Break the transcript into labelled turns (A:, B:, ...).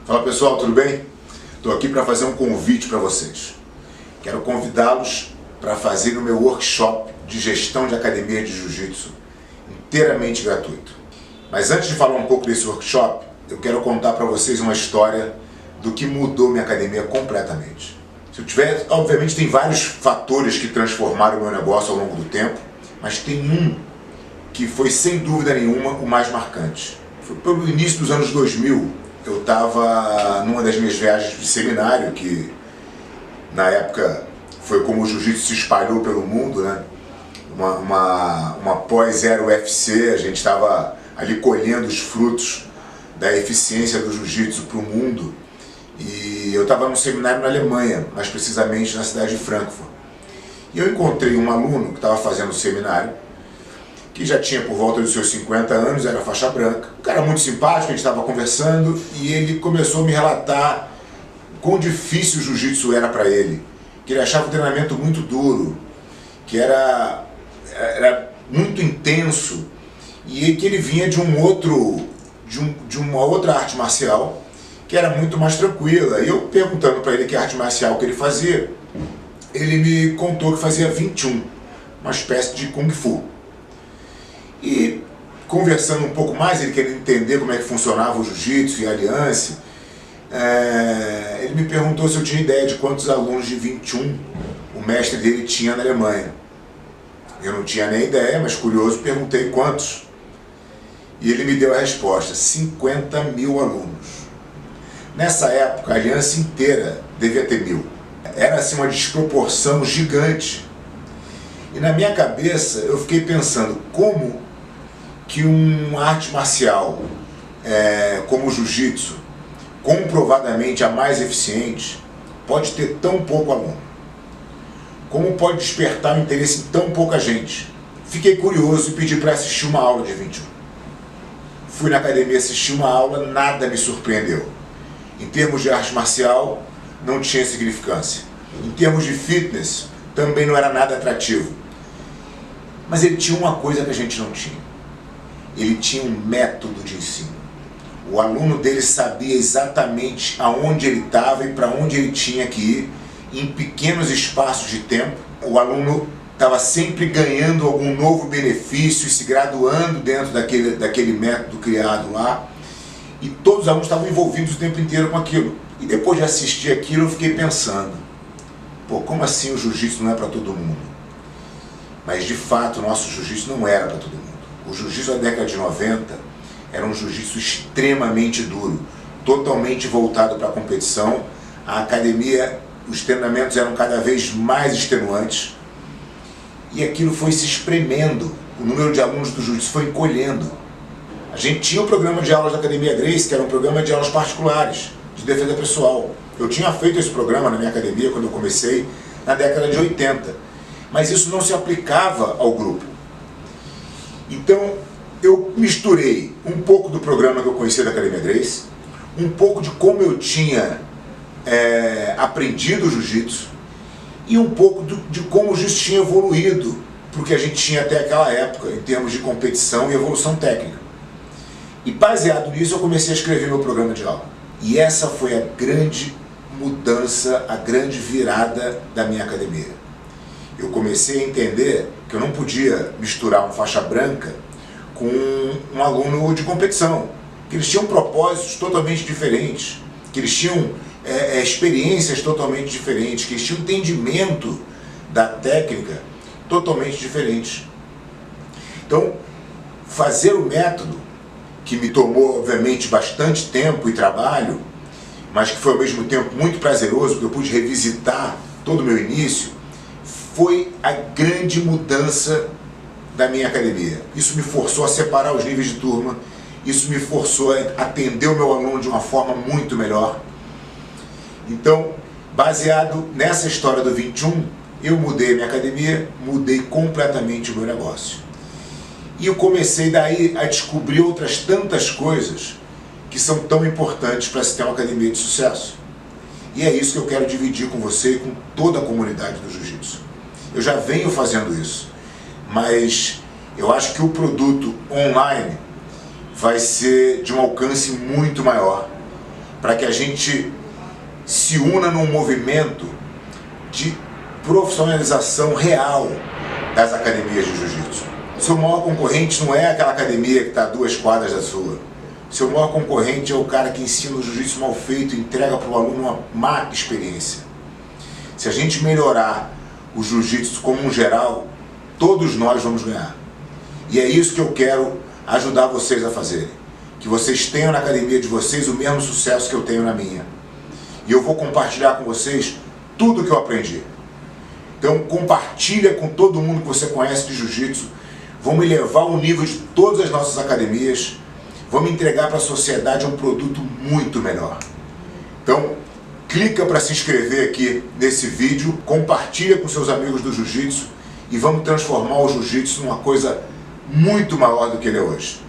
A: Fala pessoal, tudo bem? Estou aqui para fazer um convite para vocês. Quero convidá-los para fazer o meu workshop de gestão de academia de jiu-jitsu, inteiramente gratuito. Mas antes de falar um pouco desse workshop, eu quero contar para vocês uma história do que mudou minha academia completamente. Obviamente tem vários fatores que transformaram o meu negócio ao longo do tempo, mas tem um que foi sem dúvida nenhuma o mais marcante. Foi pelo início dos anos 2000, eu estava numa das minhas viagens de seminário, que na época foi como o jiu-jitsu se espalhou pelo mundo, né? Uma pós-Era UFC, a gente estava ali colhendo os frutos da eficiência do jiu-jitsu para o mundo. E eu estava num seminário na Alemanha, mais precisamente na cidade de Frankfurt. E eu encontrei um aluno que estava fazendo o seminário, que já tinha por volta dos seus 50 anos, era faixa branca. Um cara muito simpático, a gente estava conversando e ele começou a me relatar quão difícil o jiu-jitsu era para ele, que ele achava o treinamento muito duro, que era muito intenso e que ele vinha de uma outra arte marcial que era muito mais tranquila. E eu perguntando para ele que arte marcial que ele fazia, ele me contou que fazia 21, uma espécie de Kung Fu. E conversando um pouco mais, ele queria entender como é que funcionava o jiu-jitsu e a aliança, ele me perguntou se eu tinha ideia de quantos alunos de 21 o mestre dele tinha na Alemanha. Eu não tinha nem ideia, mas curioso, perguntei quantos. E ele me deu a resposta: 50 mil alunos. Nessa época, a aliança inteira devia ter 1000. Era assim uma desproporção gigante. E na minha cabeça, eu fiquei pensando como que uma arte marcial como o jiu-jitsu, comprovadamente a mais eficiente, pode ter tão pouco aluno. Como pode despertar o interesse em tão pouca gente? Fiquei curioso e pedi para assistir uma aula de 21. Fui na academia assistir uma aula, nada me surpreendeu. Em termos de arte marcial, não tinha significância. Em termos de fitness, também não era nada atrativo. Mas ele tinha uma coisa que a gente não tinha. Ele tinha um método de ensino. O aluno dele sabia exatamente aonde ele estava e para onde ele tinha que ir, em pequenos espaços de tempo. O aluno estava sempre ganhando algum novo benefício e se graduando dentro daquele método criado lá. E todos os alunos estavam envolvidos o tempo inteiro com aquilo. E depois de assistir aquilo, eu fiquei pensando, como assim o jiu-jitsu não é para todo mundo? Mas de fato o nosso jiu-jitsu não era para todo mundo. O jiu-jitsu da década de 90 era um jiu-jitsu extremamente duro, totalmente voltado para a competição. A academia, os treinamentos eram cada vez mais extenuantes e aquilo foi se espremendo. O número de alunos do jiu-jitsu foi encolhendo. A gente tinha o programa de aulas da Academia Gracie, que era um programa de aulas particulares, de defesa pessoal. Eu tinha feito esse programa na minha academia quando eu comecei, na década de 80. Mas isso não se aplicava ao grupo. Então, eu misturei um pouco do programa que eu conhecia da Academia Gracie, um pouco de como eu tinha aprendido o jiu-jitsu e um pouco de como o jiu-jitsu tinha evoluído, porque a gente tinha até aquela época, em termos de competição e evolução técnica. E baseado nisso, eu comecei a escrever meu programa de aula. E essa foi a grande mudança, a grande virada da minha academia. Eu comecei a entender que eu não podia misturar um faixa branca com um aluno de competição, que eles tinham propósitos totalmente diferentes, que eles tinham experiências totalmente diferentes, que eles tinham entendimento da técnica totalmente diferentes. Então, fazer o método, que me tomou obviamente bastante tempo e trabalho, mas que foi ao mesmo tempo muito prazeroso, porque eu pude revisitar todo o meu início, foi a grande mudança da minha academia. Isso me forçou a separar os níveis de turma, isso me forçou a atender o meu aluno de uma forma muito melhor. Então, baseado nessa história do 21, eu mudei a minha academia, mudei completamente o meu negócio. E eu comecei daí a descobrir outras tantas coisas que são tão importantes para se ter uma academia de sucesso. E é isso que eu quero dividir com você e com toda a comunidade do jiu-jitsu. Eu já venho fazendo isso, mas eu acho que o produto online vai ser de um alcance muito maior, para que a gente se una num movimento de profissionalização real das academias de jiu-jitsu. Seu maior concorrente não é aquela academia que está a 2 quadras da sua. Seu maior concorrente é o cara que ensina o jiu-jitsu mal feito e entrega para o aluno uma má experiência. Se a gente melhorar o jiu-jitsu como um geral, todos nós vamos ganhar. E é isso que eu quero ajudar vocês a fazerem. Que vocês tenham na academia de vocês o mesmo sucesso que eu tenho na minha. E eu vou compartilhar com vocês tudo que eu aprendi. Então compartilha com todo mundo que você conhece de jiu-jitsu. Vamos elevar o nível de todas as nossas academias. Vamos entregar para a sociedade um produto muito melhor. Então, clica para se inscrever aqui nesse vídeo, compartilha com seus amigos do jiu-jitsu e vamos transformar o jiu-jitsu numa coisa muito maior do que ele é hoje.